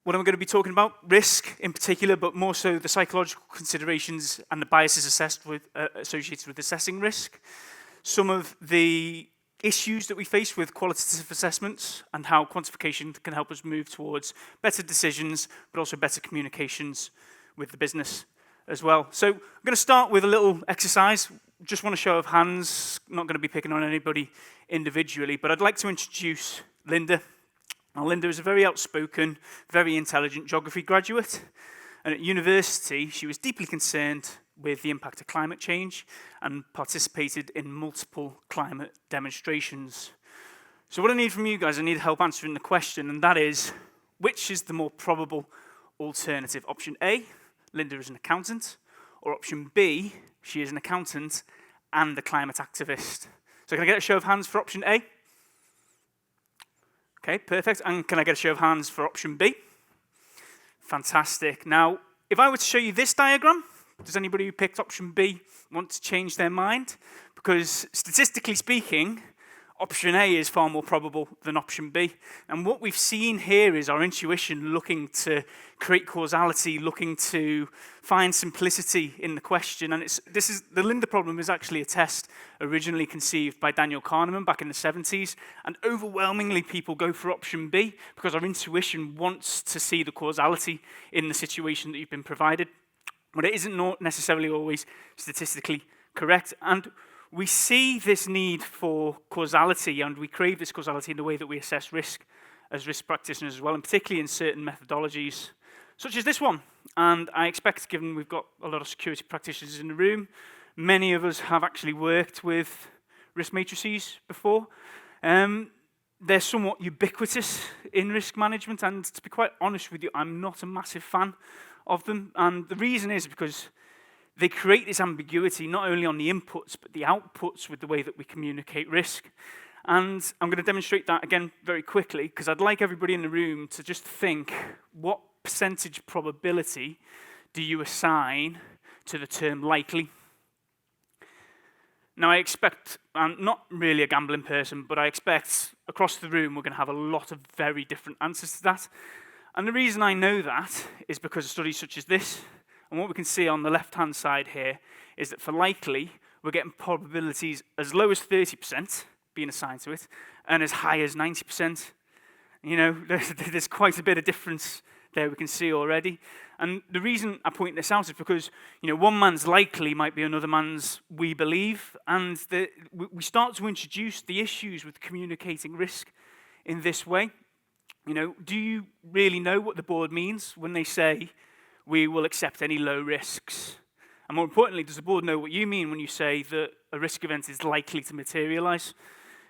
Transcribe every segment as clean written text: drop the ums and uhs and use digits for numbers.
what I'm going to be talking about, risk in particular, but more so the psychological considerations and the biases associated with assessing risk. Some of the issues that we face with qualitative assessments and how quantification can help us move towards better decisions, but also better communications with the business as well. So I'm going to start with a little exercise. Just want a show of hands, not going to be picking on anybody individually, but I'd like to introduce Linda. Now, Linda is a very outspoken, very intelligent geography graduate, and at university she was deeply concerned with the impact of climate change and participated in multiple climate demonstrations. So what I need from you guys, I need help answering the question, and that is, which is the more probable alternative? Option A, Linda is an accountant, or option B, she is an accountant and a climate activist. So can I get a show of hands for option A? Okay, perfect. And can I get a show of hands for option B? Fantastic. Now, if I were to show you this diagram, does anybody who picked option B want to change their mind? Because statistically speaking, option A is far more probable than option B. And what we've seen here is our intuition looking to create causality, looking to find simplicity in the question. And the Linda problem is actually a test originally conceived by Daniel Kahneman back in the 70s. And overwhelmingly people go for option B because our intuition wants to see the causality in the situation that you've been provided. But it isn't necessarily always statistically correct. And we see this need for causality, and we crave this causality in the way that we assess risk as risk practitioners as well, and particularly in certain methodologies, such as this one. And I expect, given we've got a lot of security practitioners in the room, many of us have actually worked with risk matrices before. They're somewhat ubiquitous in risk management, and to be quite honest with you, I'm not a massive fan of them. And the reason is because they create this ambiguity not only on the inputs, but the outputs with the way that we communicate risk. And I'm going to demonstrate that again very quickly, because I'd like everybody in the room to just think, what percentage probability do you assign to the term likely? Now, I expect, I'm not really a gambling person, but I expect across the room we're going to have a lot of very different answers to that. And the reason I know that is because of studies such as this. And what we can see on the left-hand side here is that for likely, we're getting probabilities as low as 30% being assigned to it, and as high as 90%. You know, there's quite a bit of difference there we can see already. And the reason I point this out is because, you know, one man's likely might be another man's we believe, and we start to introduce the issues with communicating risk in this way. You know, do you really know what the board means when they say, we will accept any low risks? And more importantly, does the board know what you mean when you say that a risk event is likely to materialize?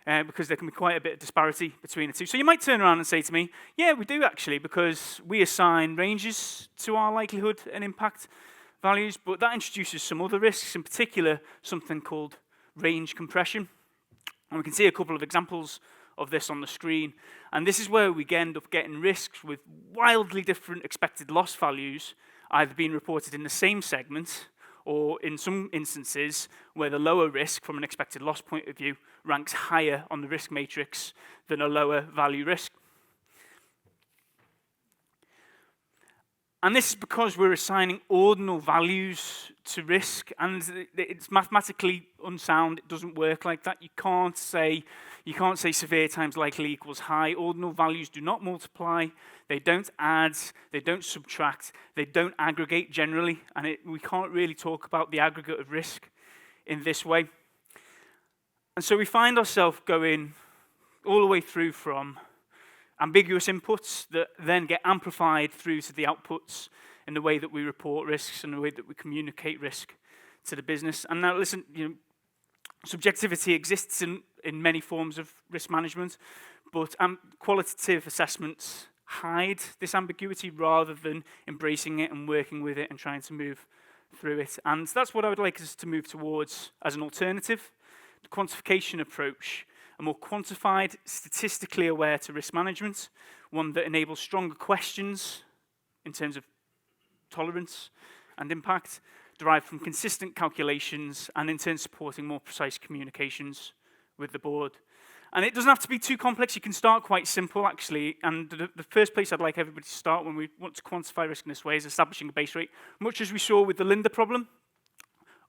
Because there can be quite a bit of disparity between the two. So you might turn around and say to me, yeah, we do actually, because we assign ranges to our likelihood and impact values, but that introduces some other risks, in particular, something called range compression. And we can see a couple of examples of this on the screen. And this is where we end up getting risks with wildly different expected loss values, either being reported in the same segment, or in some instances where the lower risk from an expected loss point of view ranks higher on the risk matrix than a lower value risk. And this is because we're assigning ordinal values to risk, and it's mathematically unsound. It doesn't work like that. You can't say severe times likely equals high. Ordinal values do not multiply. They don't add. They don't subtract. They don't aggregate generally, and we can't really talk about the aggregate of risk in this way. And so we find ourselves going all the way through from ambiguous inputs that then get amplified through to the outputs in the way that we report risks and the way that we communicate risk to the business. And now listen, you know, subjectivity exists in many forms of risk management, but qualitative assessments hide this ambiguity rather than embracing it and working with it and trying to move through it. And that's what I would like us to move towards as an alternative, the quantification approach. A more quantified, statistically aware to risk management, one that enables stronger questions in terms of tolerance and impact, derived from consistent calculations, and in turn supporting more precise communications with the board. And it doesn't have to be too complex. You can start quite simple, actually. And the first place I'd like everybody to start when we want to quantify risk in this way is establishing a base rate. Much as we saw with the Linda problem,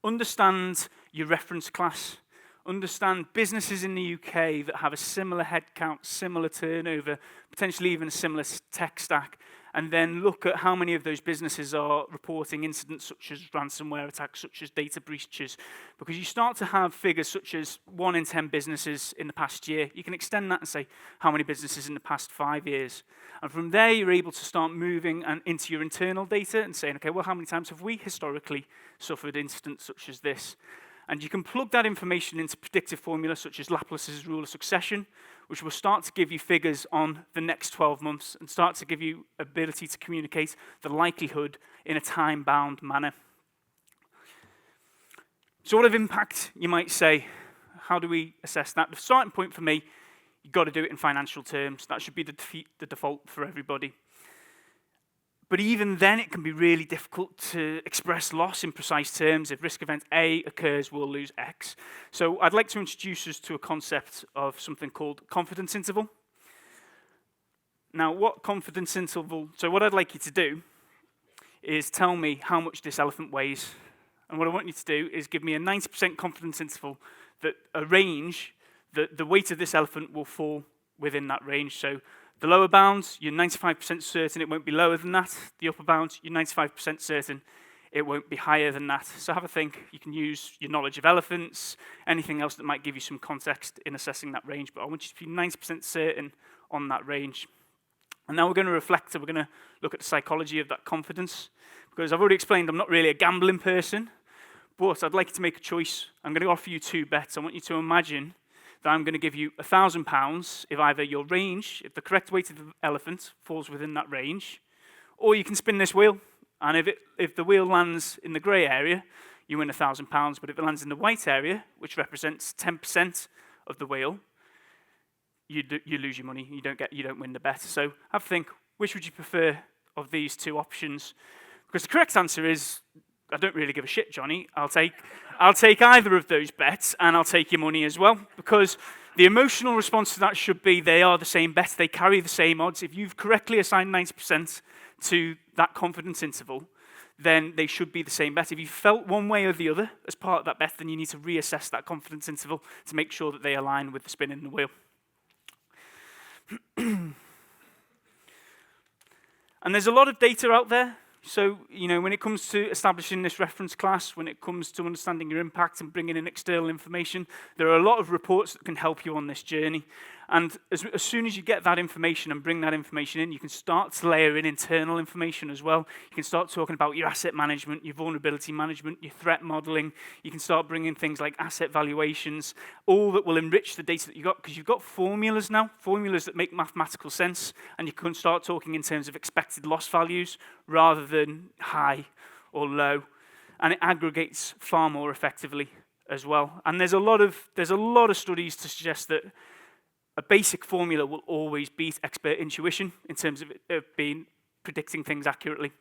understand your reference class. Understand businesses in the UK that have a similar headcount, similar turnover, potentially even a similar tech stack, and then look at how many of those businesses are reporting incidents such as ransomware attacks, such as data breaches. Because you start to have figures such as 1 in 10 businesses in the past year. You can extend that and say how many businesses in the past 5 years. And from there, you're able to start moving into your internal data and saying, okay, well, how many times have we historically suffered incidents such as this? And you can plug that information into predictive formulas such as Laplace's rule of succession, which will start to give you figures on the next 12 months and start to give you ability to communicate the likelihood in a time-bound manner. Sort of impact, you might say. How do we assess that? The starting point for me, you've got to do it in financial terms. That should be the default for everybody. But even then, it can be really difficult to express loss in precise terms. If risk event A occurs, we'll lose X. So I'd like to introduce us to a concept of something called confidence interval. Now, what confidence interval? So what I'd like you to do is tell me how much this elephant weighs. And what I want you to do is give me a 90% confidence interval that a range, that the weight of this elephant will fall within that range. So the lower bound, you're 95% certain it won't be lower than that. The upper bound, you're 95% certain it won't be higher than that. So have a think. You can use your knowledge of elephants, anything else that might give you some context in assessing that range. But I want you to be 90% certain on that range. And now we're going to reflect, and we're going to look at the psychology of that confidence. Because I've already explained I'm not really a gambling person, but I'd like you to make a choice. I'm going to offer you 2 bets. I want you to imagine that I'm going to give you £1,000 if either your range, if the correct weight of the elephant falls within that range, or you can spin this wheel, and if the wheel lands in the grey area, you win £1,000, but if it lands in the white area, which represents 10% of the wheel, you lose your money, you don't win the bet. So have a think, which would you prefer of these 2 options? Because the correct answer is, I don't really give a shit, Johnny. I'll take either of those bets, and I'll take your money as well, because the emotional response to that should be they are the same bet, they carry the same odds. If you've correctly assigned 90% to that confidence interval, then they should be the same bet. If you felt one way or the other as part of that bet, then you need to reassess that confidence interval to make sure that they align with the spin in the wheel. And there's a lot of data out there. So, when it comes to establishing this reference class, when it comes to understanding your impact and bringing in external information, there are a lot of reports that can help you on this journey. And as soon as you get that information and bring that information in, you can start to layer in internal information as well. You can start talking about your asset management, your vulnerability management, your threat modeling. You can start bringing things like asset valuations, all that will enrich the data that you've got, because you've got formulas now, formulas that make mathematical sense, and you can start talking in terms of expected loss values rather than high or low, and it aggregates far more effectively as well. And there's a lot of studies to suggest that a basic formula will always beat expert intuition in terms of predicting things accurately.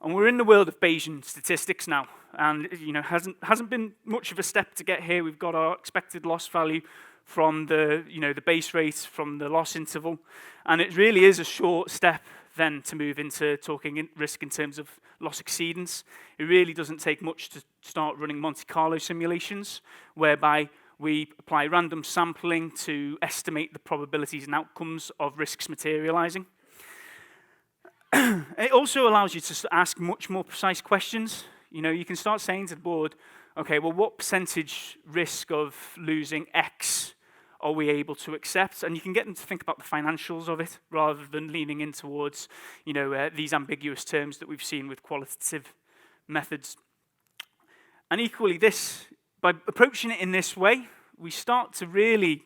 And we're in the world of Bayesian statistics now, and hasn't been much of a step to get here. We've got our expected loss value from the base rate, from the loss interval, and it really is a short step then to move into talking risk in terms of loss exceedance. It really doesn't take much to start running Monte Carlo simulations, whereby we apply random sampling to estimate the probabilities and outcomes of risks materializing. It also allows you to ask much more precise questions. You can start saying to the board, okay, well, what percentage risk of losing X are we able to accept? And you can get them to think about the financials of it rather than leaning in towards, these ambiguous terms that we've seen with qualitative methods. And equally, by approaching it in this way, we start to really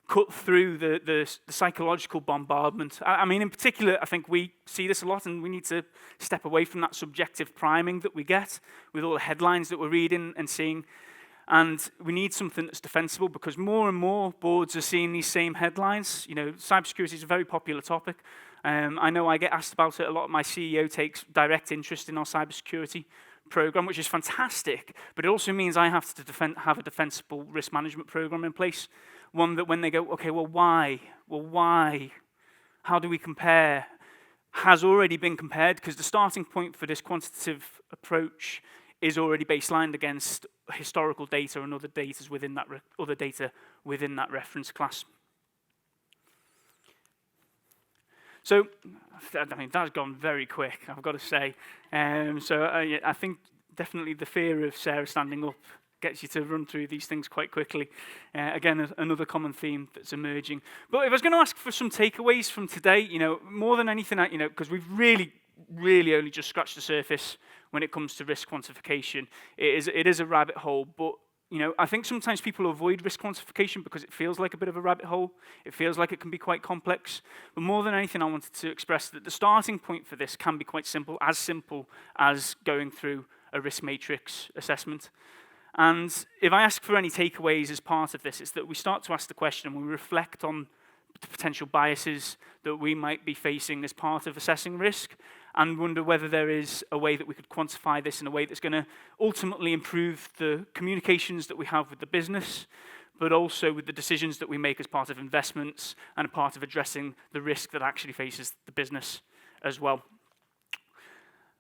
cut through the psychological bombardment. I mean, in particular, I think we see this a lot, and we need to step away from that subjective priming that we get with all the headlines that we're reading and seeing. And we need something that's defensible, because more and more boards are seeing these same headlines. Cybersecurity is a very popular topic. I know I get asked about it a lot. My CEO takes direct interest in our cybersecurity program, which is fantastic, but it also means I have to have a defensible risk management program in place. One that when they go, okay, well, why? Well, why? How do we compare? Has already been compared, because the starting point for this quantitative approach is already baselined against historical data and other data within that reference class. So, I mean, that's gone very quick, I've got to say. I think definitely the fear of Sarah standing up gets you to run through these things quite quickly. Again, another common theme that's emerging. But if I was going to ask for some takeaways from today, more than anything, because we've really only just scratched the surface when it comes to risk quantification. It is a rabbit hole, but I think sometimes people avoid risk quantification because it feels like a bit of a rabbit hole. It feels like it can be quite complex. But more than anything, I wanted to express that the starting point for this can be quite simple as going through a risk matrix assessment. And if I ask for any takeaways as part of this, it's that we start to ask the question and we reflect on the potential biases that we might be facing as part of assessing risk, and wonder whether there is a way that we could quantify this in a way that's going to ultimately improve the communications that we have with the business, but also with the decisions that we make as part of investments and a part of addressing the risk that actually faces the business as well.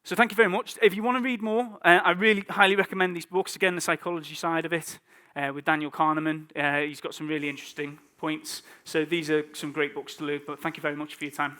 So thank you very much. If you want to read more, I really highly recommend these books. Again, the psychology side of it, with Daniel Kahneman. He's got some really interesting points. So these are some great books to read, but thank you very much for your time.